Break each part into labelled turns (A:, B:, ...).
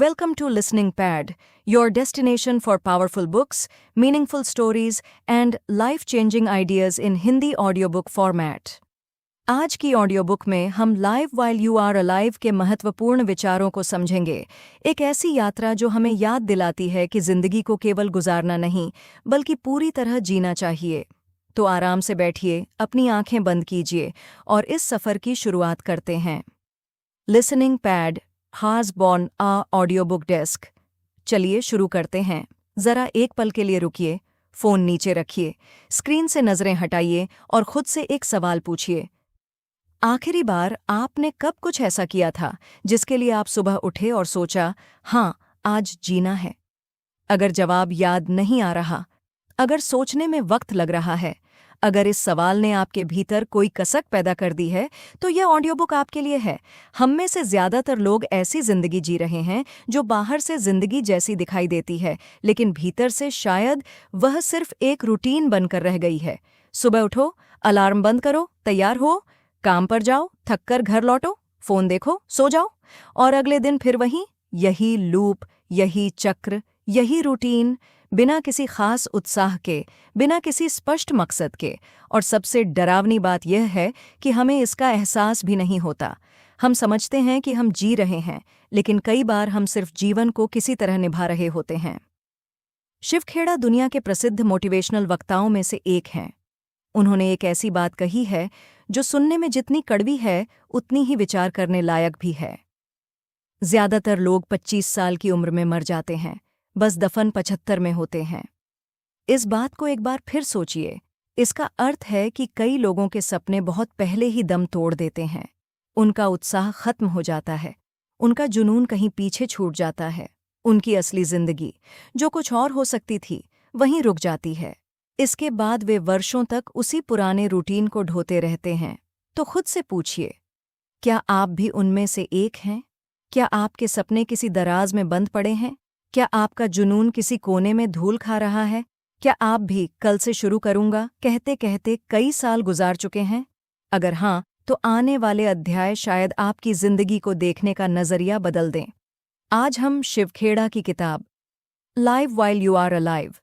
A: Welcome to Listening Pad, your destination for powerful books, meaningful stories, and life-changing ideas in Hindi audiobook format. आज की audiobook में हम live while you are alive के महत्वपूर्ण विचारों को समझेंगे। एक ऐसी यात्रा जो हमें याद दिलाती है कि जिंदगी को केवल गुजारना नहीं, बल्कि पूरी तरह जीना चाहिए। तो आराम से बैठिए, अपनी आंखें बंद कीजिए और इस सफ़र की शुरुआत करते हैं। लिसनिंग पैड हाज बॉर्न आ ऑडियोबुक डेस्क। चलिए शुरू करते हैं। ज़रा एक पल के लिए रुकिए, फ़ोन नीचे रखिए, स्क्रीन से नज़रें हटाइए और खुद से एक सवाल पूछिए। आखिरी बार आपने कब कुछ ऐसा किया था जिसके लिए आप सुबह उठे और सोचा, हाँ, आज जीना है? अगर जवाब याद नहीं आ रहा, अगर सोचने में वक्त लग रहा है, अगर इस सवाल ने आपके भीतर कोई कसक पैदा कर दी है, तो यह ऑडियोबुक आपके लिए है। हम में से ज़्यादातर लोग ऐसी ज़िंदगी जी रहे हैं जो बाहर से ज़िंदगी जैसी दिखाई देती है, लेकिन भीतर से शायद वह सिर्फ एक रूटीन बनकर रह गई है। सुबह उठो, अलार्म बंद करो, तैयार हो, काम पर जाओ, थककर घर लौटो, फ़ोन देखो, सो जाओ, और अगले दिन फिर यही लूप, यही चक्र, यही रूटीन, बिना किसी खास उत्साह के, बिना किसी स्पष्ट मकसद के। और सबसे डरावनी बात यह है कि हमें इसका एहसास भी नहीं होता। हम समझते हैं कि हम जी रहे हैं, लेकिन कई बार हम सिर्फ जीवन को किसी तरह निभा रहे होते हैं। शिव खेड़ा दुनिया के प्रसिद्ध मोटिवेशनल वक्ताओं में से एक हैं। उन्होंने एक ऐसी बात कही है जो सुनने में जितनी कड़वी है, उतनी ही विचार करने लायक भी है। ज्यादातर लोग 25 साल की उम्र में मर जाते हैं, बस दफन 75 में होते हैं। इस बात को एक बार फिर सोचिए। इसका अर्थ है कि कई लोगों के सपने बहुत पहले ही दम तोड़ देते हैं। उनका उत्साह खत्म हो जाता है, उनका जुनून कहीं पीछे छूट जाता है। उनकी असली जिंदगी, जो कुछ और हो सकती थी, वहीं रुक जाती है। इसके बाद वे वर्षों तक उसी पुराने रूटीन को ढोते रहते हैं। तो खुद से पूछिए, क्या आप भी उनमें से एक हैं? क्या आपके सपने किसी दराज में बंद पड़े हैं? क्या आपका जुनून किसी कोने में धूल खा रहा है? क्या आप भी कल से शुरू करूंगा कहते कहते कई साल गुजार चुके हैं? अगर हाँ, तो आने वाले अध्याय शायद आपकी जिंदगी को देखने का नजरिया बदल दें। आज हम शिव खेड़ा की किताब live while you are alive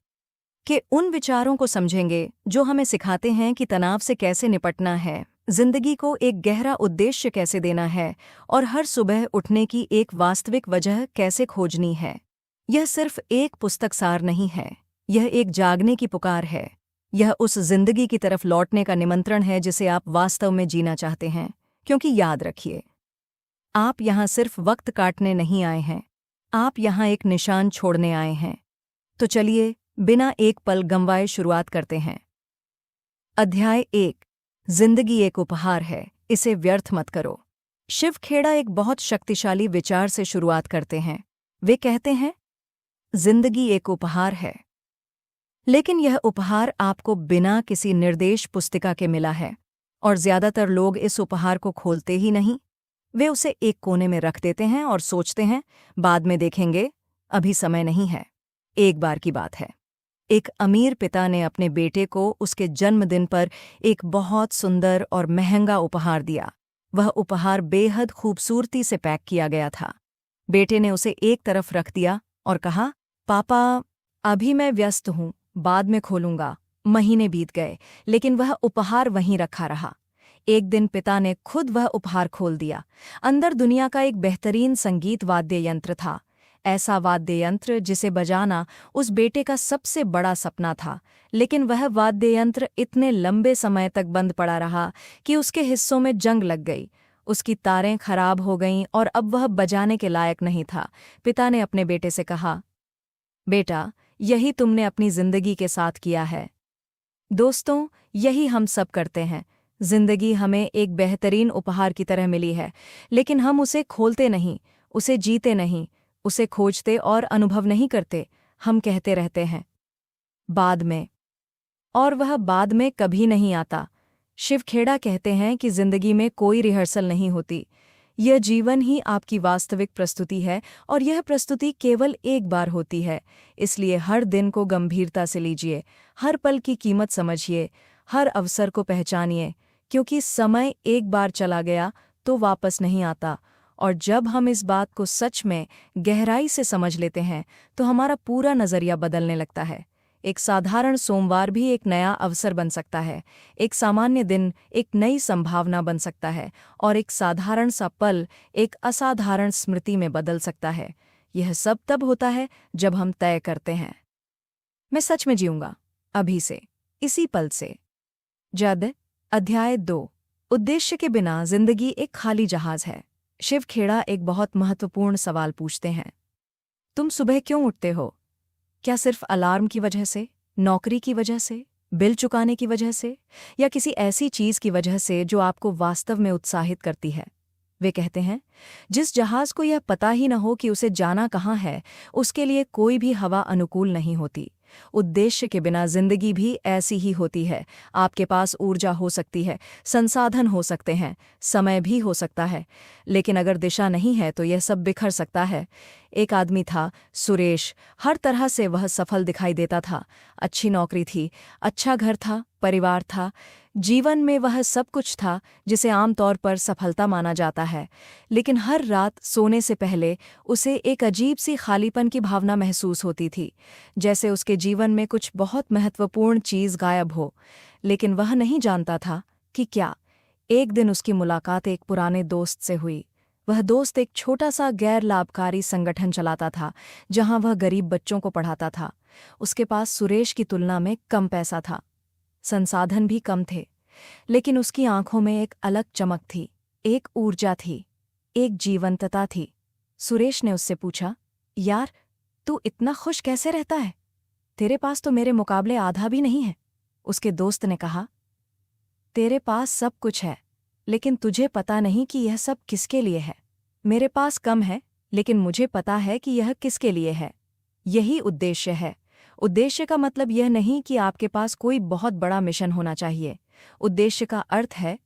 A: के उन विचारों को समझेंगे जो हमें सिखाते हैं कि तनाव से कैसे निपटना है, जिंदगी को एक गहरा उद्देश्य कैसे देना है और हर सुबह उठने की एक वास्तविक वजह कैसे खोजनी है। यह सिर्फ एक पुस्तक सार नहीं है, यह एक जागने की पुकार है। यह उस जिंदगी की तरफ लौटने का निमंत्रण है जिसे आप वास्तव में जीना चाहते हैं। क्योंकि याद रखिए, आप यहाँ सिर्फ वक्त काटने नहीं आए हैं, आप यहाँ एक निशान छोड़ने आए हैं। तो चलिए, बिना एक पल गंवाए शुरुआत करते हैं। अध्याय 1, जिंदगी एक उपहार है, इसे व्यर्थ मत करो। शिव खेड़ा एक बहुत शक्तिशाली विचार से शुरुआत करते हैं। वे कहते हैं, जिंदगी एक उपहार है, लेकिन यह उपहार आपको बिना किसी निर्देश पुस्तिका के मिला है। और ज्यादातर लोग इस उपहार को खोलते ही नहीं। वे उसे एक कोने में रख देते हैं और सोचते हैं, बाद में देखेंगे, अभी समय नहीं है। एक बार की बात है, एक अमीर पिता ने अपने बेटे को उसके जन्मदिन पर एक बहुत सुंदर और महंगा उपहार दिया। वह उपहार बेहद खूबसूरती से पैक किया गया था। बेटे ने उसे एक तरफ रख दिया और कहा, पापा, अभी मैं व्यस्त हूँ, बाद में खोलूंगा। महीने बीत गए, लेकिन वह उपहार वहीं रखा रहा। एक दिन पिता ने खुद वह उपहार खोल दिया। अंदर दुनिया का एक बेहतरीन संगीत वाद्य यंत्र था। ऐसा वाद्य यंत्र जिसे बजाना उस बेटे का सबसे बड़ा सपना था। लेकिन वह वाद्य यंत्र इतने लंबे समय तक बंद पड़ा रहा कि उसके हिस्सों में जंग लग गई। उसकी तारें खराब हो गईं और अब वह बजाने के लायक नहीं था। पिता ने अपने बेटे से कहा, बेटा, यही तुमने अपनी जिंदगी के साथ किया है। दोस्तों, यही हम सब करते हैं। जिंदगी हमें एक बेहतरीन उपहार की तरह मिली है, लेकिन हम उसे खोलते नहीं, उसे जीते नहीं, उसे खोजते और अनुभव नहीं करते। हम कहते रहते हैं, बाद में, और वह बाद में कभी नहीं आता। शिव खेड़ा कहते हैं कि जिंदगी में कोई रिहर्सल नहीं होती। यह जीवन ही आपकी वास्तविक प्रस्तुति है और यह प्रस्तुति केवल एक बार होती है। इसलिए हर दिन को गंभीरता से लीजिए, हर पल की कीमत समझिए, हर अवसर को पहचानिए, क्योंकि समय एक बार चला गया तो वापस नहीं आता और जब हम इस बात को सच में गहराई से समझ लेते हैं तो हमारा पूरा नज़रिया बदलने लगता है। एक साधारण सोमवार भी एक नया अवसर बन सकता है, एक सामान्य दिन एक नई संभावना बन सकता है और एक साधारण सा पल एक असाधारण स्मृति में बदल सकता है। यह सब तब होता है जब हम तय करते हैं, मैं सच में जीऊंगा, अभी से, इसी पल से। जद अध्याय 2। उद्देश्य के बिना जिंदगी एक खाली जहाज है। शिव खेड़ा एक बहुत महत्वपूर्ण सवाल पूछते हैं। तुम सुबह क्यों उठते हो? क्या सिर्फ अलार्म की वजह से, नौकरी की वजह से, बिल चुकाने की वजह से, या किसी ऐसी चीज की वजह से जो आपको वास्तव में उत्साहित करती है? वे कहते हैं, जिस जहाज को यह पता ही न हो कि उसे जाना कहाँ है, उसके लिए कोई भी हवा अनुकूल नहीं होती। उद्देश्य के बिना जिंदगी भी ऐसी ही होती है। आपके पास ऊर्जा हो सकती है, संसाधन हो सकते हैं, समय भी हो सकता है, लेकिन अगर दिशा नहीं है तो यह सब बिखर सकता है। एक आदमी था, सुरेश। हर तरह से वह सफल दिखाई देता था। अच्छी नौकरी थी, अच्छा घर था, परिवार था, जीवन में वह सब कुछ था जिसे आमतौर पर सफलता माना जाता है। लेकिन हर रात सोने से पहले उसे एक अजीब सी खालीपन की भावना महसूस होती थी, जैसे उसके जीवन में कुछ बहुत महत्वपूर्ण चीज़ गायब हो। लेकिन वह नहीं जानता था कि क्या। एक दिन उसकी मुलाकात एक पुराने दोस्त से हुई। वह दोस्त एक छोटा सा गैर लाभकारी संगठन चलाता था, जहां वह गरीब बच्चों को पढ़ाता था। उसके पास सुरेश की तुलना में कम पैसा था, संसाधन भी कम थे, लेकिन उसकी आंखों में एक अलग चमक थी, एक ऊर्जा थी, एक जीवंतता थी। सुरेश ने उससे पूछा, यार, तू इतना खुश कैसे रहता है? तेरे पास तो मेरे मुकाबले आधा भी नहीं है। उसके दोस्त ने कहा, तेरे पास सब कुछ है, लेकिन तुझे पता नहीं कि यह सब किसके लिए है। मेरे पास कम है, लेकिन मुझे पता है कि यह किसके लिए है। यही उद्देश्य है। उद्देश्य का मतलब यह नहीं कि आपके पास कोई बहुत बड़ा मिशन होना चाहिए। उद्देश्य का अर्थ है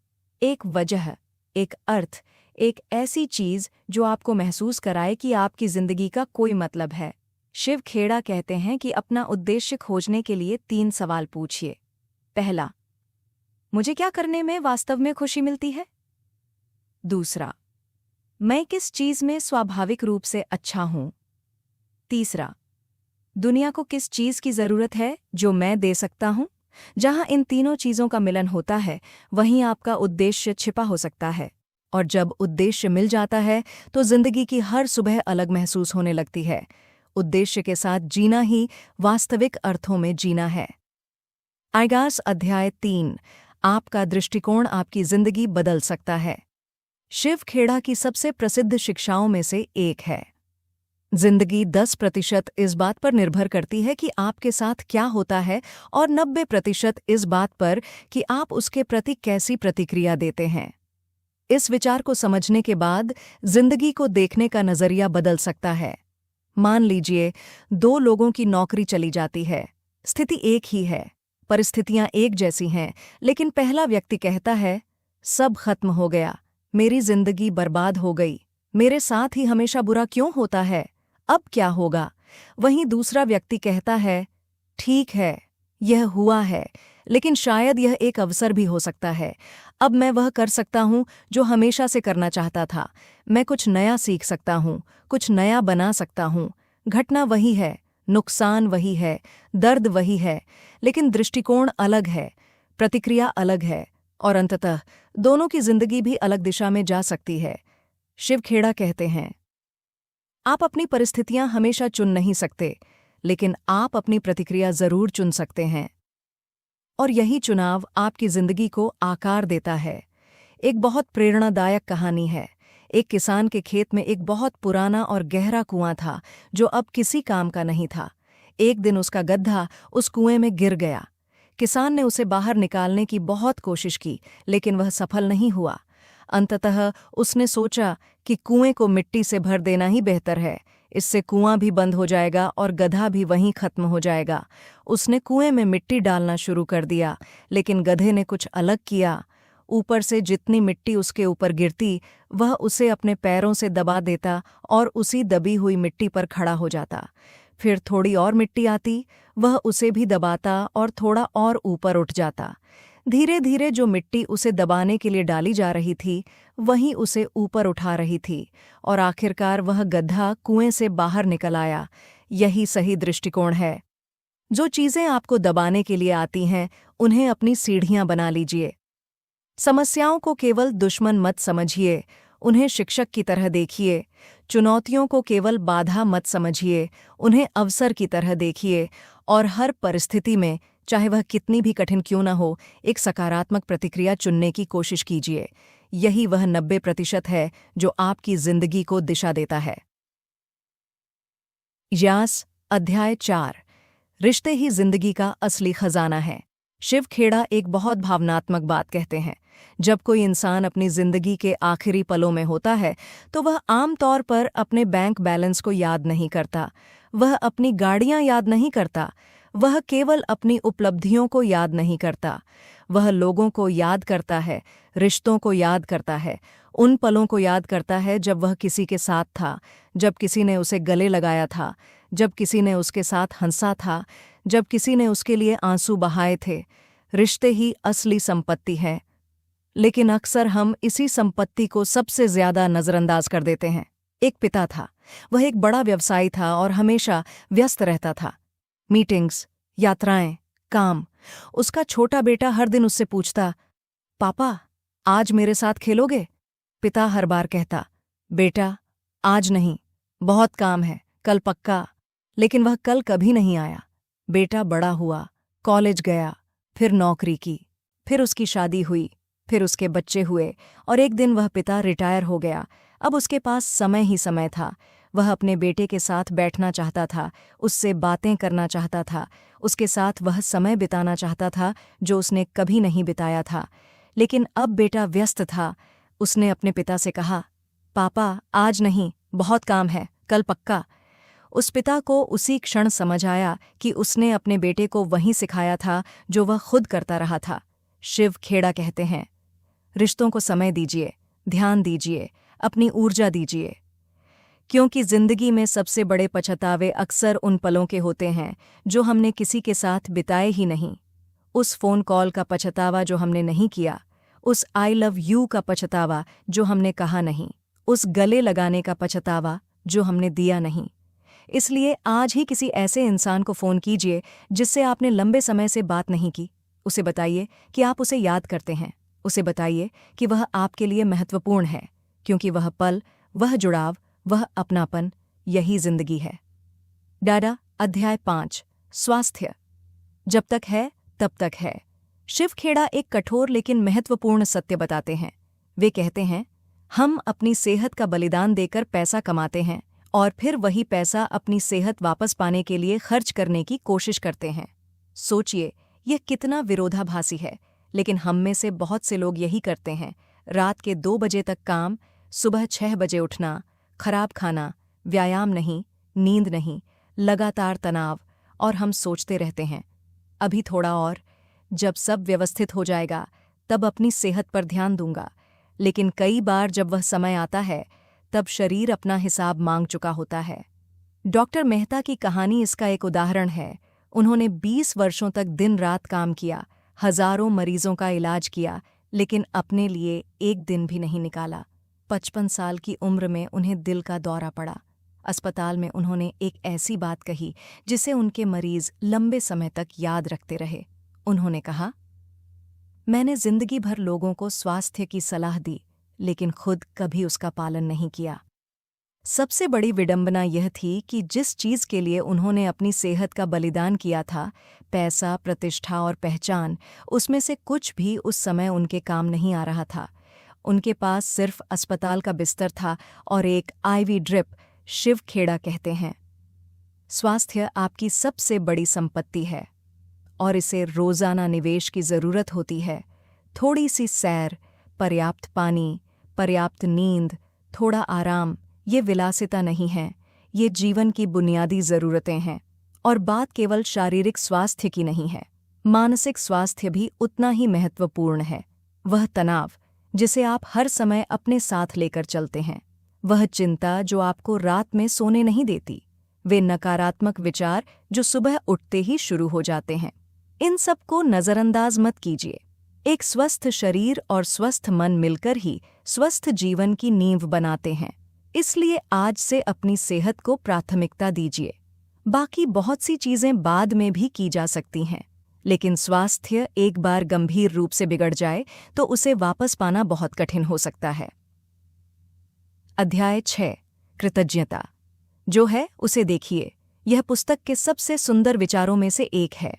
A: एक वजह, एक अर्थ, एक ऐसी चीज जो आपको महसूस कराए कि आपकी जिंदगी का कोई मतलब है। शिव खेड़ा कहते हैं कि अपना उद्देश्य खोजने के लिए 3 सवाल पूछिए। पहला, मुझे क्या करने में वास्तव में खुशी मिलती है? दूसरा, मैं किस चीज में स्वाभाविक रूप से अच्छा हूं? तीसरा, दुनिया को किस चीज की जरूरत है जो मैं दे सकता हूं? जहां इन तीनों चीजों का मिलन होता है, वहीं आपका उद्देश्य छिपा हो सकता है। और जब उद्देश्य मिल जाता है तो जिंदगी की हर सुबह अलग महसूस होने लगती है। उद्देश्य के साथ जीना ही वास्तविक अर्थों में जीना है। आगास अध्याय 3। आपका दृष्टिकोण आपकी जिंदगी बदल सकता है। शिव खेड़ा की सबसे प्रसिद्ध शिक्षाओं में से एक है, जिंदगी 10% इस बात पर निर्भर करती है कि आपके साथ क्या होता है और 90% इस बात पर कि आप उसके प्रति कैसी प्रतिक्रिया देते हैं। इस विचार को समझने के बाद जिंदगी को देखने का नजरिया बदल सकता है। मान लीजिए 2 लोगों की नौकरी चली जाती है। स्थिति एक ही है, परिस्थितियां एक जैसी हैं, लेकिन पहला व्यक्ति कहता है, सब खत्म हो गया, मेरी जिंदगी बर्बाद हो गई, मेरे साथ ही हमेशा बुरा क्यों होता है, अब क्या होगा? वहीं दूसरा व्यक्ति कहता है, ठीक है, यह हुआ है, लेकिन शायद यह एक अवसर भी हो सकता है। अब मैं वह कर सकता हूं जो हमेशा से करना चाहता था। मैं कुछ नया सीख सकता हूं, कुछ नया बना सकता हूं। घटना वही है, नुकसान वही है, दर्द वही है, लेकिन दृष्टिकोण अलग है, प्रतिक्रिया अलग है, और अंततः दोनों की जिंदगी भी अलग दिशा में जा सकती है। शिव खेड़ा कहते हैं, आप अपनी परिस्थितियां हमेशा चुन नहीं सकते, लेकिन आप अपनी प्रतिक्रिया जरूर चुन सकते हैं। और यही चुनाव आपकी जिंदगी को आकार देता है। एक बहुत प्रेरणादायक कहानी है। एक किसान के खेत में एक बहुत पुराना और गहरा कुआं था जो अब किसी काम का नहीं था। एक दिन उसका गधा उस कुएं में गिर गया। किसान ने उसे बाहर निकालने की बहुत कोशिश की, लेकिन वह सफल नहीं हुआ। अंततः उसने सोचा कि कुएं को मिट्टी से भर देना ही बेहतर है। इससे कुआं भी बंद हो जाएगा और गधा भी वहीं खत्म हो जाएगा। उसने कुएं में मिट्टी डालना शुरू कर दिया, लेकिन गधे ने कुछ अलग किया। ऊपर से जितनी मिट्टी उसके ऊपर गिरती, वह उसे अपने पैरों से दबा देता और उसी दबी हुई मिट्टी पर खड़ा हो जाता। फिर थोड़ी और मिट्टी आती, वह उसे भी दबाता और थोड़ा और ऊपर उठ जाता। धीरे धीरे जो मिट्टी उसे दबाने के लिए डाली जा रही थी वही उसे ऊपर उठा रही थी, और आखिरकार वह गड्ढा कुएं से बाहर निकल आया। यही सही दृष्टिकोण है। जो चीजें आपको दबाने के लिए आती हैं उन्हें अपनी सीढ़ियां बना लीजिए। समस्याओं को केवल दुश्मन मत समझिए, उन्हें शिक्षक की तरह देखिए। चुनौतियों को केवल बाधा मत समझिए, उन्हें अवसर की तरह देखिए। और हर परिस्थिति में, चाहे वह कितनी भी कठिन क्यों न हो, एक सकारात्मक प्रतिक्रिया चुनने की कोशिश कीजिए। यही वह 90% है जो आपकी जिंदगी को दिशा देता है। यास अध्याय 4। रिश्ते ही जिंदगी का असली खजाना है। शिव खेड़ा एक बहुत भावनात्मक बात कहते हैं। जब कोई इंसान अपनी जिंदगी के आखिरी पलों में होता है तो वह आमतौर पर अपने बैंक बैलेंस को याद नहीं करता, वह अपनी गाड़ियां याद नहीं करता, वह केवल अपनी उपलब्धियों को याद नहीं करता। वह लोगों को याद करता है, रिश्तों को याद करता है, उन पलों को याद करता है जब वह किसी के साथ था, जब किसी ने उसे गले लगाया था, जब किसी ने उसके साथ हंसा था, जब किसी ने उसके लिए आंसू बहाए थे। रिश्ते ही असली संपत्ति है, लेकिन अक्सर हम इसी संपत्ति को सबसे ज्यादा नजरअंदाज कर देते हैं। एक पिता था, वह एक बड़ा व्यवसायी था और हमेशा व्यस्त रहता था। मीटिंग्स, यात्राएं, काम। उसका छोटा बेटा हर दिन उससे पूछता, पापा, आज मेरे साथ खेलोगे? पिता हर बार कहता, बेटा, आज नहीं, बहुत काम है, कल पक्का। लेकिन वह कल कभी नहीं आया। बेटा बड़ा हुआ, कॉलेज गया, फिर नौकरी की, फिर उसकी शादी हुई, फिर उसके बच्चे हुए, और एक दिन वह पिता रिटायर हो गया। अब उसके पास समय ही समय था। वह अपने बेटे के साथ बैठना चाहता था, उससे बातें करना चाहता था, उसके साथ वह समय बिताना चाहता था जो उसने कभी नहीं बिताया था। लेकिन अब बेटा व्यस्त था। उसने अपने पिता से कहा, पापा, आज नहीं, बहुत काम है, कल पक्का। उस पिता को उसी क्षण समझ आया कि उसने अपने बेटे को वही सिखाया था जो वह खुद करता रहा था। शिव खेड़ा कहते हैं, रिश्तों को समय दीजिए, ध्यान दीजिए, अपनी ऊर्जा दीजिए, क्योंकि जिंदगी में सबसे बड़े पछतावे अक्सर उन पलों के होते हैं जो हमने किसी के साथ बिताए ही नहीं। उस फोन कॉल का पछतावा जो हमने नहीं किया, उस आई लव यू का पछतावा जो हमने कहा नहीं, उस गले लगाने का पछतावा जो हमने दिया नहीं। इसलिए आज ही किसी ऐसे इंसान को फ़ोन कीजिए जिससे आपने लंबे समय से बात नहीं की। उसे बताइए कि आप उसे याद करते हैं। उसे बताइए कि वह आपके लिए महत्वपूर्ण है, क्योंकि वह पल, वह जुड़ाव, वह अपनापन, यही जिंदगी है। डाडा अध्याय 5। स्वास्थ्य जब तक है तब तक है। शिव खेड़ा एक कठोर लेकिन महत्वपूर्ण सत्य बताते हैं। वे कहते हैं, हम अपनी सेहत का बलिदान देकर पैसा कमाते हैं और फिर वही पैसा अपनी सेहत वापस पाने के लिए खर्च करने की कोशिश करते हैं। सोचिए, यह कितना विरोधाभासी है, लेकिन हम में से बहुत से लोग यही करते हैं। रात के 2 बजे तक काम, सुबह 6 बजे उठना, खराब खाना, व्यायाम नहीं, नींद नहीं, लगातार तनाव, और हम सोचते रहते हैं, अभी थोड़ा और, जब सब व्यवस्थित हो जाएगा तब अपनी सेहत पर ध्यान दूंगा। लेकिन कई बार जब वह समय आता है तब शरीर अपना हिसाब मांग चुका होता है। डॉक्टर मेहता की कहानी इसका एक उदाहरण है। उन्होंने 20 वर्षों तक दिन रात काम किया, हजारों मरीजों का इलाज किया, लेकिन अपने लिए एक दिन भी नहीं निकाला। 55 साल की उम्र में उन्हें दिल का दौरा पड़ा। अस्पताल में उन्होंने एक ऐसी बात कही जिसे उनके मरीज लंबे समय तक याद रखते रहे। उन्होंने कहा, मैंने जिंदगी भर लोगों को स्वास्थ्य की सलाह दी, लेकिन खुद कभी उसका पालन नहीं किया। सबसे बड़ी विडंबना यह थी कि जिस चीज के लिए उन्होंने अपनी सेहत का बलिदान किया था, पैसा, प्रतिष्ठा और पहचान, उसमें से कुछ भी उस समय उनके काम नहीं आ रहा था। उनके पास सिर्फ अस्पताल का बिस्तर था और एक आईवी ड्रिप। शिव खेड़ा कहते हैं, स्वास्थ्य आपकी सबसे बड़ी संपत्ति है और इसे रोजाना निवेश की जरूरत होती है। थोड़ी सी सैर, पर्याप्त पानी, पर्याप्त नींद, थोड़ा आराम, ये विलासिता नहीं है, ये जीवन की बुनियादी जरूरतें हैं। और बात केवल शारीरिक स्वास्थ्य की नहीं है, मानसिक स्वास्थ्य भी उतना ही महत्वपूर्ण है। वह तनाव जिसे आप हर समय अपने साथ लेकर चलते हैं, वह चिंता जो आपको रात में सोने नहीं देती, वे नकारात्मक विचार जो सुबह उठते ही शुरू हो जाते हैं, इन सब को नज़रअंदाज मत कीजिए। एक स्वस्थ शरीर और स्वस्थ मन मिलकर ही स्वस्थ जीवन की नींव बनाते हैं। इसलिए आज से अपनी सेहत को प्राथमिकता दीजिए। बाकी बहुत सी चीजें बाद में भी की जा सकती हैं, लेकिन स्वास्थ्य एक बार गंभीर रूप से बिगड़ जाए तो उसे वापस पाना बहुत कठिन हो सकता है। अध्याय 6 कृतज्ञता जो है उसे देखिए। यह पुस्तक के सबसे सुंदर विचारों में से एक है।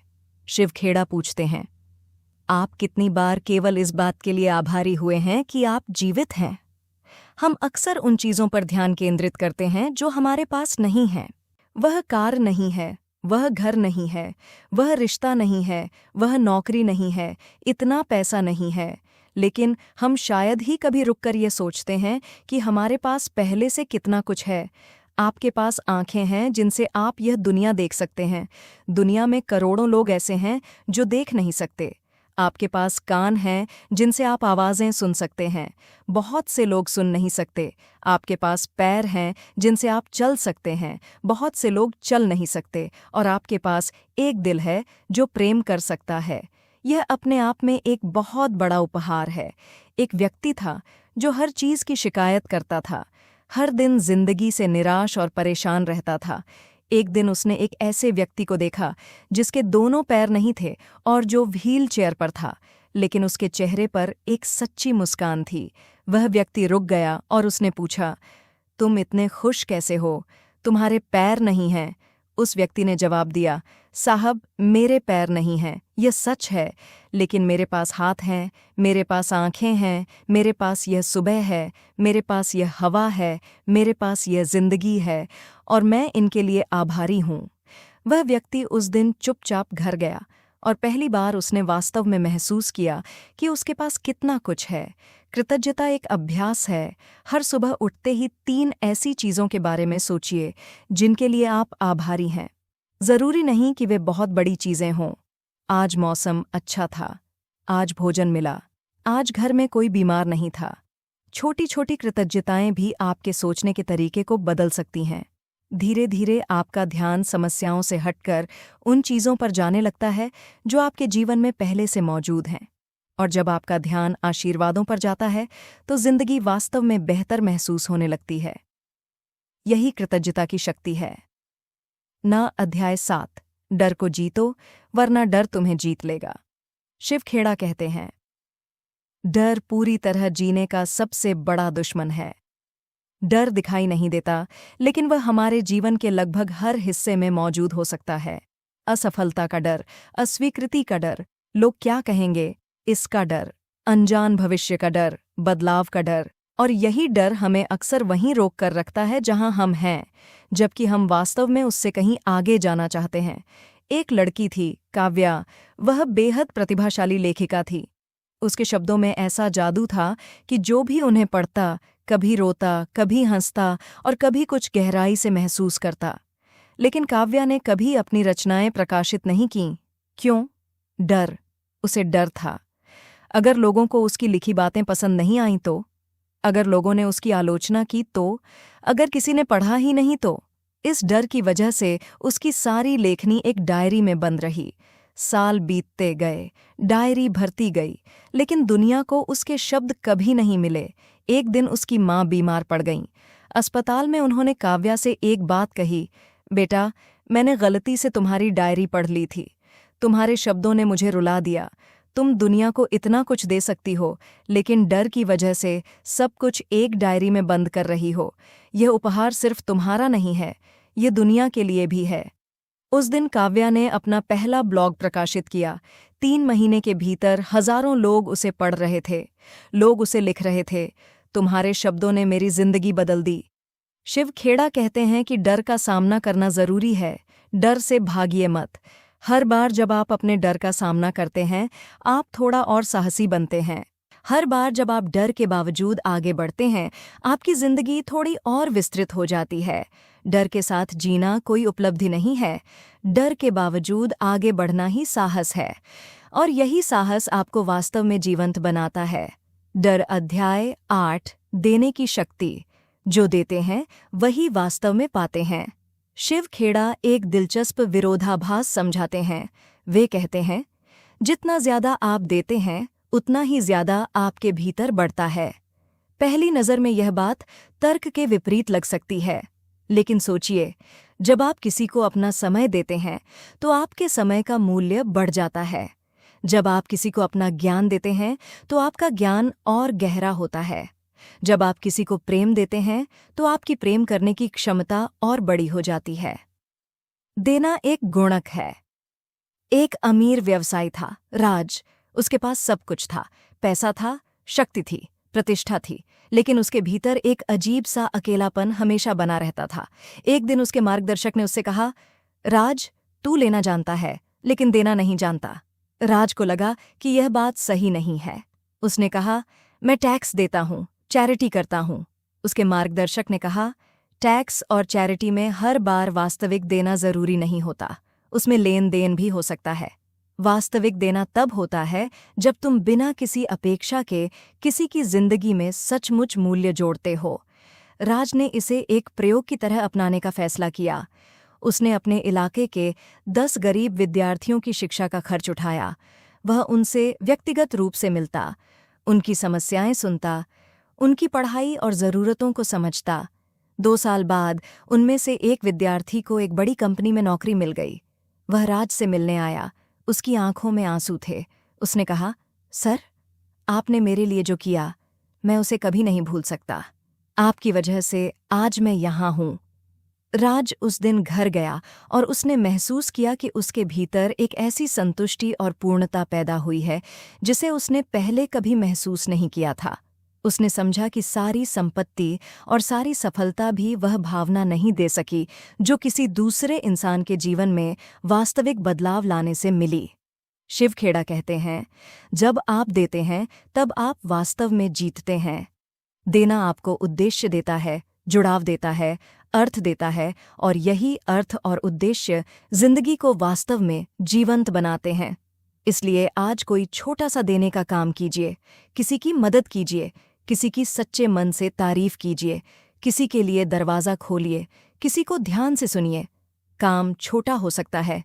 A: शिव खेड़ा पूछते हैं, आप कितनी बार केवल इस बात के लिए आभारी हुए हैं कि आप जीवित हैं? हम अक्सर उन चीजों पर ध्यान केंद्रित करते हैं जो हमारे पास नहीं हैं। वह कार नहीं है, वह घर नहीं है, वह रिश्ता नहीं है, वह नौकरी नहीं है, इतना पैसा नहीं है। लेकिन हम शायद ही कभी रुककर ये सोचते हैं कि हमारे पास पहले से कितना कुछ है। आपके पास आंखें हैं जिनसे आप यह दुनिया देख सकते हैं। दुनिया में करोड़ों लोग ऐसे हैं जो देख नहीं सकते। आपके पास कान हैं जिनसे आप आवाज़ें सुन सकते हैं। बहुत से लोग सुन नहीं सकते। आपके पास पैर हैं जिनसे आप चल सकते हैं। बहुत से लोग चल नहीं सकते। और आपके पास एक दिल है जो प्रेम कर सकता है। यह अपने आप में एक बहुत बड़ा उपहार है। एक व्यक्ति था जो हर चीज़ की शिकायत करता था। हर दिन जिंदगी से निराश और परेशान रहता था। एक दिन उसने एक ऐसे व्यक्ति को देखा जिसके दोनों पैर नहीं थे और जो व्हील चेयर पर था, लेकिन उसके चेहरे पर एक सच्ची मुस्कान थी। वह व्यक्ति रुक गया और उसने पूछा, तुम इतने खुश कैसे हो? तुम्हारे पैर नहीं हैं। उस व्यक्ति ने जवाब दिया, साहब मेरे पैर नहीं हैं, यह सच है, लेकिन मेरे पास हाथ हैं, मेरे पास आंखें हैं, मेरे पास यह सुबह है, मेरे पास यह हवा है, मेरे पास यह जिंदगी है, और मैं इनके लिए आभारी हूँ। वह व्यक्ति उस दिन चुपचाप घर गया और पहली बार उसने वास्तव में महसूस किया कि उसके पास कितना कुछ है। कृतज्ञता एक अभ्यास है। हर सुबह उठते ही 3 ऐसी चीज़ों के बारे में सोचिए जिनके लिए आप आभारी हैं। ज़रूरी नहीं कि वे बहुत बड़ी चीज़ें हों। आज मौसम अच्छा था, आज भोजन मिला, आज घर में कोई बीमार नहीं था। छोटी छोटी कृतज्ञताएं भी आपके सोचने के तरीके को बदल सकती हैं। धीरे धीरे आपका ध्यान समस्याओं से हटकर उन चीज़ों पर जाने लगता है जो आपके जीवन में पहले से मौजूद हैं। और जब आपका ध्यान आशीर्वादों पर जाता है तो जिंदगी वास्तव में बेहतर महसूस होने लगती है। यही कृतज्ञता की शक्ति है। अध्याय 7 डर को जीतो वरना डर तुम्हें जीत लेगा। शिव खेड़ा कहते हैं, डर पूरी तरह जीने का सबसे बड़ा दुश्मन है। डर दिखाई नहीं देता, लेकिन वह हमारे जीवन के लगभग हर हिस्से में मौजूद हो सकता है। असफलता का डर, अस्वीकृति का डर, लोग क्या कहेंगे इसका डर, अनजान भविष्य का डर, बदलाव का डर। और यही डर हमें अक्सर वहीं रोक कर रखता है जहां हम हैं, जबकि हम वास्तव में उससे कहीं आगे जाना चाहते हैं। एक लड़की थी, काव्या। वह बेहद प्रतिभाशाली लेखिका थी। उसके शब्दों में ऐसा जादू था कि जो भी उन्हें पढ़ता, कभी रोता, कभी हंसता और कभी कुछ गहराई से महसूस करता। लेकिन काव्या ने कभी अपनी रचनाएं प्रकाशित नहीं कीं। क्यों? डर। उसे डर था। अगर लोगों को उसकी लिखी बातें पसंद नहीं आईं तो? अगर लोगों ने उसकी आलोचना की तो? अगर किसी ने पढ़ा ही नहीं तो? इस डर की वजह से उसकी सारी लेखनी एक डायरी में बंद रही। साल बीतते गए, डायरी भरती गई, लेकिन दुनिया को उसके शब्द कभी नहीं मिले। एक दिन उसकी माँ बीमार पड़ गईं। अस्पताल में उन्होंने काव्या से एक बात कही, बेटा, मैंने गलती से तुम्हारी डायरी पढ़ ली थी। तुम्हारे शब्दों ने मुझे रुला दिया। तुम दुनिया को इतना कुछ दे सकती हो, लेकिन डर की वजह से सब कुछ एक डायरी में बंद कर रही हो। यह उपहार सिर्फ तुम्हारा नहीं है, ये दुनिया के लिए भी है। उस दिन काव्या ने अपना पहला ब्लॉग प्रकाशित किया। 3 महीने के भीतर हजारों लोग उसे पढ़ रहे थे। लोग उसे लिख रहे थे, तुम्हारे शब्दों ने मेरी जिंदगी बदल दी। शिव खेड़ा कहते हैं कि डर का सामना करना जरूरी है। डर से भागिए मत। हर बार जब आप अपने डर का सामना करते हैं, आप थोड़ा और साहसी बनते हैं। हर बार जब आप डर के बावजूद आगे बढ़ते हैं, आपकी जिंदगी थोड़ी और विस्तृत हो जाती है। डर के साथ जीना कोई उपलब्धि नहीं है। डर के बावजूद आगे बढ़ना ही साहस है, और यही साहस आपको वास्तव में जीवंत बनाता है। डर अध्याय 8 देने की शक्ति। जो देते हैं वही वास्तव में पाते हैं। शिव खेड़ा एक दिलचस्प विरोधाभास समझाते हैं। वे कहते हैं, जितना ज्यादा आप देते हैं उतना ही ज्यादा आपके भीतर बढ़ता है। पहली नज़र में यह बात तर्क के विपरीत लग सकती है, लेकिन सोचिए, जब आप किसी को अपना समय देते हैं तो आपके समय का मूल्य बढ़ जाता है। जब आप किसी को अपना ज्ञान देते हैं तो आपका ज्ञान और गहरा होता है। जब आप किसी को प्रेम देते हैं तो आपकी प्रेम करने की क्षमता और बड़ी हो जाती है। देना एक गुणक है। एक अमीर व्यवसायी था, राज। उसके पास सब कुछ था, पैसा था, शक्ति थी, प्रतिष्ठा थी, लेकिन उसके भीतर एक अजीब सा अकेलापन हमेशा बना रहता था। एक दिन उसके मार्गदर्शक ने उससे कहा, राज, तू लेना जानता है लेकिन देना नहीं जानता। राज को लगा कि यह बात सही नहीं है। उसने कहा, मैं टैक्स देता हूँ, चैरिटी करता हूँ। उसके मार्गदर्शक ने कहा, टैक्स और चैरिटी में हर बार वास्तविक देना जरूरी नहीं होता, उसमें लेन देन भी हो सकता है। वास्तविक देना तब होता है जब तुम बिना किसी अपेक्षा के किसी की जिंदगी में सचमुच मूल्य जोड़ते हो। राज ने इसे एक प्रयोग की तरह अपनाने का फैसला किया। उसने अपने इलाके के 10 गरीब विद्यार्थियों की शिक्षा का खर्च उठाया। वह उनसे व्यक्तिगत रूप से मिलता, उनकी समस्याएं सुनता, उनकी पढ़ाई और ज़रूरतों को समझता। 2 साल बाद उनमें से एक विद्यार्थी को एक बड़ी कंपनी में नौकरी मिल गई। वह राज से मिलने आया। उसकी आंखों में आंसू थे। उसने कहा, सर, आपने मेरे लिए जो किया, मैं उसे कभी नहीं भूल सकता। आपकी वजह से आज मैं यहाँ हूँ। राज उस दिन घर गया और उसने महसूस किया कि उसके भीतर एक ऐसी संतुष्टि और पूर्णता पैदा हुई है जिसे उसने पहले कभी महसूस नहीं किया था। उसने समझा कि सारी संपत्ति और सारी सफलता भी वह भावना नहीं दे सकी जो किसी दूसरे इंसान के जीवन में वास्तविक बदलाव लाने से मिली। शिव खेड़ा कहते हैं, जब आप देते हैं तब आप वास्तव में जीतते हैं। देना आपको उद्देश्य देता है, जुड़ाव देता है, अर्थ देता है, और यही अर्थ और उद्देश्य जिंदगी को वास्तव में जीवंत बनाते हैं। इसलिए आज कोई छोटा सा देने का काम कीजिए, किसी की मदद कीजिए, किसी की सच्चे मन से तारीफ कीजिए, किसी के लिए दरवाज़ा खोलिए, किसी को ध्यान से सुनिए। काम छोटा हो सकता है,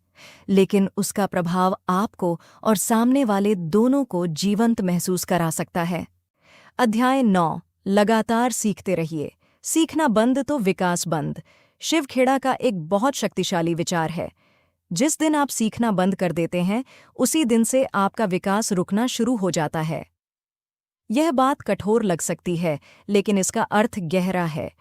A: लेकिन उसका प्रभाव आपको और सामने वाले दोनों को जीवंत महसूस करा सकता है। अध्याय 9, लगातार सीखते रहिए। सीखना बंद तो विकास बंद। शिव खेड़ा का एक बहुत शक्तिशाली विचार है। जिस दिन आप सीखना बंद कर देते हैं, उसी दिन से आपका विकास रुकना शुरू हो जाता है। यह बात कठोर लग सकती है, लेकिन इसका अर्थ गहरा है।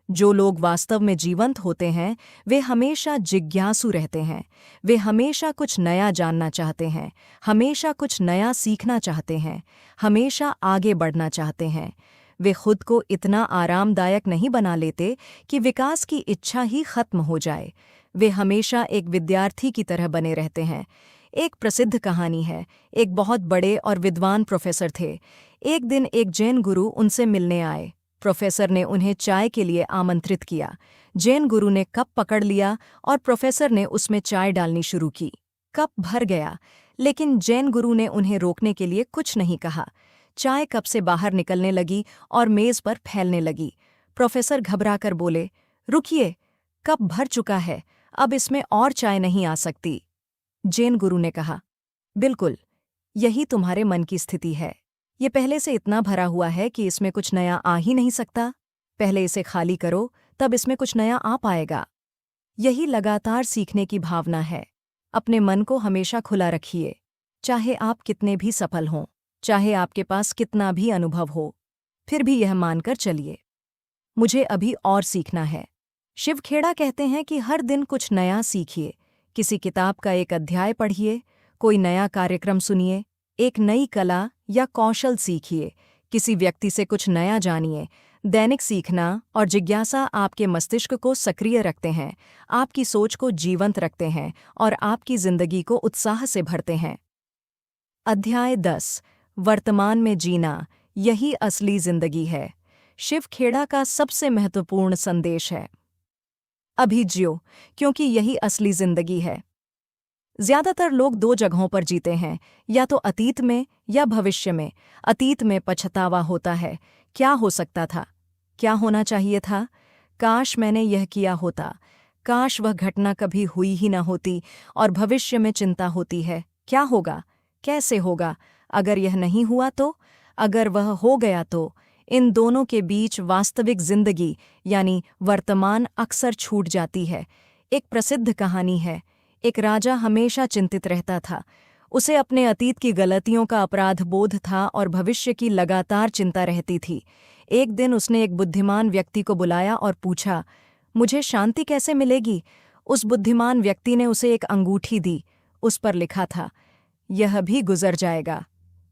A: जो लोग वास्तव में जीवंत होते हैं, वे हमेशा जिज्ञासु रहते हैं। वे हमेशा कुछ नया जानना चाहते हैं, हमेशा कुछ नया सीखना चाहते हैं, हमेशा आगे बढ़ना चाहते हैं। वे खुद को इतना आरामदायक नहीं बना लेते कि विकास की इच्छा ही खत्म हो जाए। वे हमेशा एक विद्यार्थी की तरह बने रहते हैं। एक प्रसिद्ध कहानी है। एक बहुत बड़े और विद्वान प्रोफेसर थे। एक दिन एक जैन गुरु उनसे मिलने आए। प्रोफेसर ने उन्हें चाय के लिए आमंत्रित किया। जैन गुरु ने कप पकड़ लिया और प्रोफेसर ने उसमें चाय डालनी शुरू की। कप भर गया, लेकिन जैन गुरु ने उन्हें रोकने के लिए कुछ नहीं कहा। चाय कप से बाहर निकलने लगी और मेज पर फैलने लगी। प्रोफेसर घबराकर बोले, रुकिए, कप भर चुका है, अब इसमें और चाय नहीं आ सकती। जैन गुरु ने कहा, बिल्कुल, यही तुम्हारे मन की स्थिति है। ये पहले से इतना भरा हुआ है कि इसमें कुछ नया आ ही नहीं सकता। पहले इसे खाली करो, तब इसमें कुछ नया आ पाएगा। यही लगातार सीखने की भावना है। अपने मन को हमेशा खुला रखिए। चाहे आप कितने भी सफल हों, चाहे आपके पास कितना भी अनुभव हो, फिर भी यह मानकर चलिए, मुझे अभी और सीखना है। शिव खेड़ा कहते हैं कि हर दिन कुछ नया सीखिए। किसी किताब का एक अध्याय पढ़िए, कोई नया कार्यक्रम सुनिए, एक नई कला या कौशल सीखिए, किसी व्यक्ति से कुछ नया जानिए। दैनिक सीखना और जिज्ञासा आपके मस्तिष्क को सक्रिय रखते हैं, आपकी सोच को जीवंत रखते हैं और आपकी जिंदगी को उत्साह से भरते हैं। अध्याय 10, वर्तमान में जीना, यही असली जिंदगी है। शिव खेड़ा का सबसे महत्वपूर्ण संदेश है, अभी जियो, क्योंकि यही असली जिंदगी है। ज्यादातर लोग 2 जगहों पर जीते हैं, या तो अतीत में या भविष्य में। अतीत में पछतावा होता है, क्या हो सकता था, क्या होना चाहिए था, काश मैंने यह किया होता, काश वह घटना कभी हुई ही न होती। और भविष्य में चिंता होती है, क्या होगा, कैसे होगा, अगर यह नहीं हुआ तो, अगर वह हो गया तो, इन दोनों के बीच वास्तविक जिंदगी यानी वर्तमान अक्सर छूट जाती है। एक प्रसिद्ध कहानी है। एक राजा हमेशा चिंतित रहता था। उसे अपने अतीत की गलतियों का अपराध बोध था और भविष्य की लगातार चिंता रहती थी। एक दिन उसने एक बुद्धिमान व्यक्ति को बुलाया और पूछा, मुझे शांति कैसे मिलेगी? उस बुद्धिमान व्यक्ति ने उसे एक अंगूठी दी। उस पर लिखा था, यह भी गुजर जाएगा।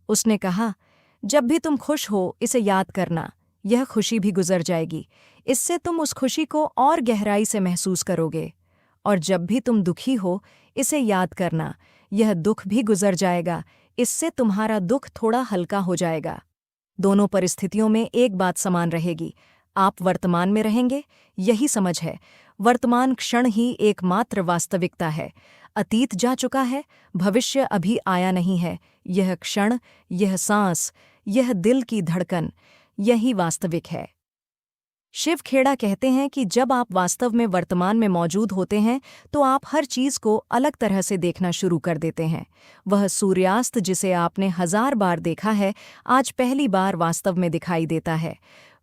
A: उसने कहा, जब भी तुम खुश हो इसे याद करना, यह खुशी भी गुजर जाएगी। इससे तुम उस खुशी को और गहराई से महसूस करोगे। और जब भी तुम दुखी हो इसे याद करना, यह दुख भी गुजर जाएगा। इससे तुम्हारा दुख थोड़ा हल्का हो जाएगा। दोनों परिस्थितियों में एक बात समान रहेगी, आप वर्तमान में रहेंगे। यही समझ है। वर्तमान क्षण ही एकमात्र वास्तविकता है। अतीत जा चुका है, भविष्य अभी आया नहीं है। यह क्षण, यह सांस, यह दिल की धड़कन, यही वास्तविक है। शिव खेड़ा कहते हैं कि जब आप वास्तव में वर्तमान में मौजूद होते हैं तो आप हर चीज़ को अलग तरह से देखना शुरू कर देते हैं। वह सूर्यास्त जिसे आपने 1000 बार देखा है, आज पहली बार वास्तव में दिखाई देता है।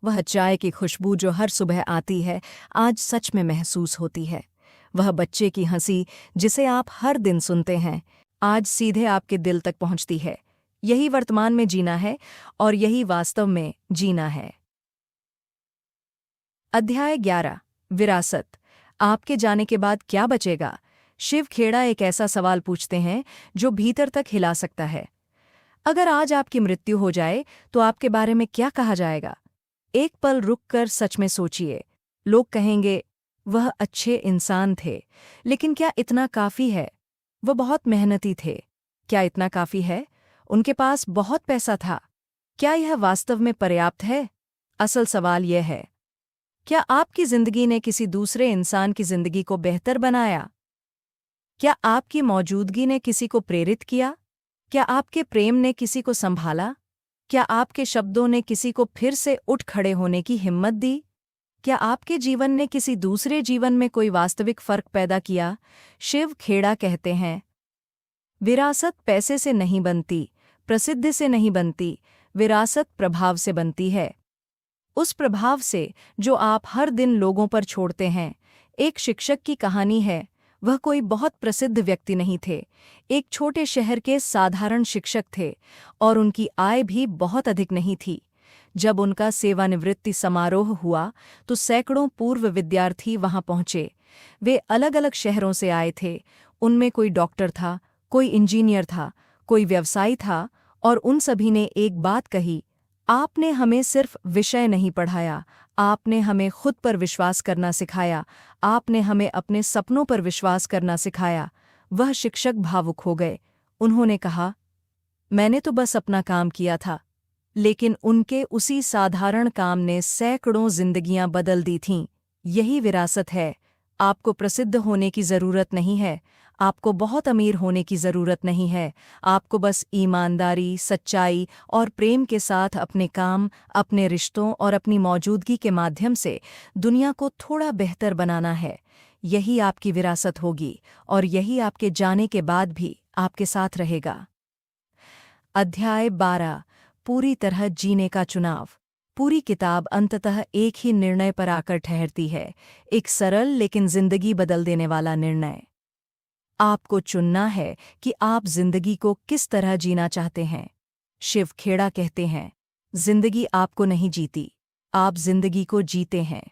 A: वह चाय की खुशबू जो हर सुबह आती है, आज सच में महसूस होती है। वह बच्चे की हंसी जिसे आप हर दिन सुनते हैं, आज सीधे आपके दिल तक पहुंचती है। यही वर्तमान में जीना है और यही वास्तव में जीना है। अध्याय 11, विरासत। आपके जाने के बाद क्या बचेगा? शिव खेड़ा एक ऐसा सवाल पूछते हैं जो भीतर तक हिला सकता है। अगर आज आपकी मृत्यु हो जाए तो आपके बारे में क्या कहा जाएगा? एक पल रुककर सच में सोचिए। लोग कहेंगे, वह अच्छे इंसान थे, लेकिन क्या इतना काफी है? वह बहुत मेहनती थे, क्या इतना काफी है? उनके पास बहुत पैसा था, क्या यह वास्तव में पर्याप्त है? असल सवाल यह है, क्या आपकी जिंदगी ने किसी दूसरे इंसान की जिंदगी को बेहतर बनाया? क्या आपकी मौजूदगी ने किसी को प्रेरित किया? क्या आपके प्रेम ने किसी को संभाला? क्या आपके शब्दों ने किसी को फिर से उठ खड़े होने की हिम्मत दी? क्या आपके जीवन ने किसी दूसरे जीवन में कोई वास्तविक फर्क पैदा किया? शिव खेड़ा कहते हैं, विरासत पैसे से नहीं बनती, प्रसिद्धि से नहीं बनती, विरासत प्रभाव से बनती है। उस प्रभाव से जो आप हर दिन लोगों पर छोड़ते हैं। एक शिक्षक की कहानी है। वह कोई बहुत प्रसिद्ध व्यक्ति नहीं थे, एक छोटे शहर के साधारण शिक्षक थे और उनकी आय भी बहुत अधिक नहीं थी। जब उनका सेवानिवृत्ति समारोह हुआ तो सैकड़ों पूर्व विद्यार्थी वहां पहुंचे। वे अलग अलग शहरों से आए थे। उनमें कोई डॉक्टर था, कोई इंजीनियर था, कोई व्यवसायी था और उन सभी ने एक बात कही, आपने हमें सिर्फ विषय नहीं पढ़ाया, आपने हमें खुद पर विश्वास करना सिखाया, आपने हमें अपने सपनों पर विश्वास करना सिखाया। वह शिक्षक भावुक हो गए। उन्होंने कहा, मैंने तो बस अपना काम किया था, लेकिन उनके उसी साधारण काम ने सैकड़ों जिंदगियां बदल दी थीं। यही विरासत है। आपको प्रसिद्ध होने की जरूरत नहीं है, आपको बहुत अमीर होने की जरूरत नहीं है। आपको बस ईमानदारी, सच्चाई और प्रेम के साथ अपने काम, अपने रिश्तों और अपनी मौजूदगी के माध्यम से दुनिया को थोड़ा बेहतर बनाना है। यही आपकी विरासत होगी और यही आपके जाने के बाद भी आपके साथ रहेगा। अध्याय 12, पूरी तरह जीने का चुनाव। पूरी किताब अंततः एक ही निर्णय पर आकर ठहरती है, एक सरल लेकिन जिंदगी बदल देने वाला निर्णय। आपको चुनना है कि आप जिंदगी को किस तरह जीना चाहते हैं। शिव खेड़ा कहते हैं, जिंदगी आपको नहीं जीती, आप जिंदगी को जीते हैं।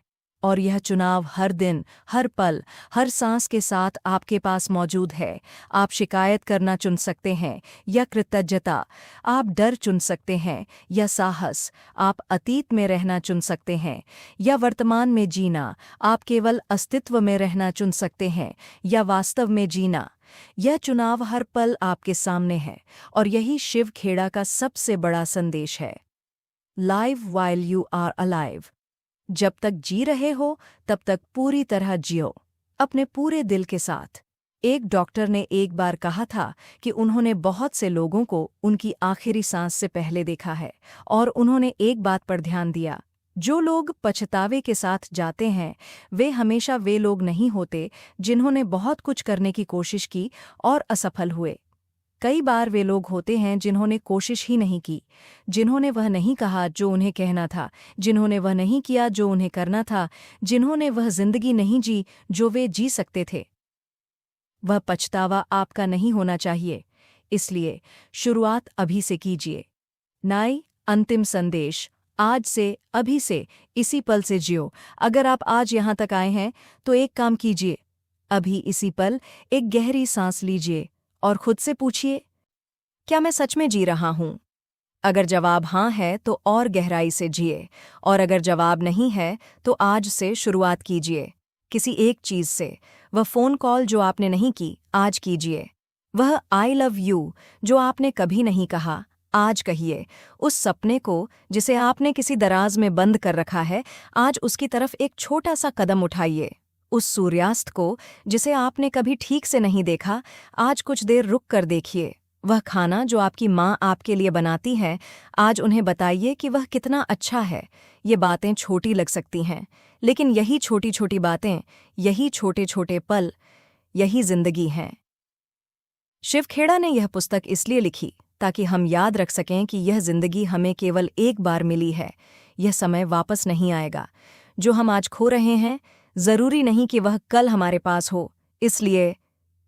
A: और यह चुनाव हर दिन, हर पल, हर सांस के साथ आपके पास मौजूद है। आप शिकायत करना चुन सकते हैं या कृतज्ञता, आप डर चुन सकते हैं या साहस, आप अतीत में रहना चुन सकते हैं या वर्तमान में जीना, आप केवल अस्तित्व में रहना चुन सकते हैं या वास्तव में जीना। यह चुनाव हर पल आपके सामने है और यही शिव खेड़ा का सबसे बड़ा संदेश है। Live while you are alive. जब तक जी रहे हो तब तक पूरी तरह जियो, अपने पूरे दिल के साथ। एक डॉक्टर ने एक बार कहा था कि उन्होंने बहुत से लोगों को उनकी आखिरी सांस से पहले देखा है और उन्होंने एक बात पर ध्यान दिया, जो लोग पछतावे के साथ जाते हैं वे हमेशा वे लोग नहीं होते जिन्होंने बहुत कुछ करने की कोशिश की और असफल हुए। कई बार वे लोग होते हैं जिन्होंने कोशिश ही नहीं की, जिन्होंने वह नहीं कहा जो उन्हें कहना था, जिन्होंने वह नहीं किया जो उन्हें करना था, जिन्होंने वह जिंदगी नहीं जी जो वे जी सकते थे। वह पछतावा आपका नहीं होना चाहिए, इसलिए शुरुआत अभी से कीजिए। नाई अंतिम संदेश, आज से, अभी से, इसी पल से जियो। अगर आप आज यहाँ तक आए हैं तो एक काम कीजिए, अभी इसी पल एक गहरी सांस लीजिए और खुद से पूछिए, क्या मैं सच में जी रहा हूँ? अगर जवाब हाँ है तो और गहराई से जिए, और अगर जवाब नहीं है तो आज से शुरुआत कीजिए। किसी एक चीज़ से, वह फ़ोन कॉल जो आपने नहीं की, आज कीजिए। वह आई लव यू जो आपने कभी नहीं कहा, आज कहिए। उस सपने को जिसे आपने किसी दराज में बंद कर रखा है, आज उसकी तरफ एक छोटा सा कदम उठाइए। उस सूर्यास्त को जिसे आपने कभी ठीक से नहीं देखा, आज कुछ देर रुक कर देखिए। वह खाना जो आपकी माँ आपके लिए बनाती है, आज उन्हें बताइए कि वह कितना अच्छा है। ये बातें छोटी लग सकती हैं, लेकिन यही छोटी छोटी बातें, यही छोटे छोटे पल, यही जिंदगी हैं। शिव खेड़ा ने यह पुस्तक इसलिए लिखी ताकि हम याद रख सकें कि यह जिंदगी हमें केवल एक बार मिली है। यह समय वापस नहीं आएगा। जो हम आज खो रहे हैं, जरूरी नहीं कि वह कल हमारे पास हो। इसलिए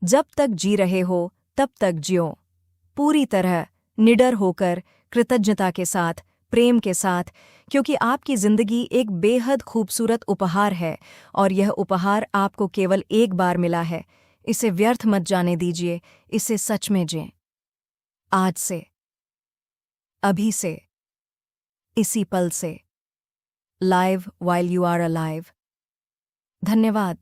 A: जब तक जी रहे हो तब तक जियो, पूरी तरह, निडर होकर, कृतज्ञता के साथ, प्रेम के साथ, क्योंकि आपकी जिंदगी एक बेहद खूबसूरत उपहार है और यह उपहार आपको केवल एक बार मिला है। इसे व्यर्थ मत जाने दीजिए, इसे सच में जिएं। आज से, अभी से, इसी पल से। Live while you are alive. धन्यवाद।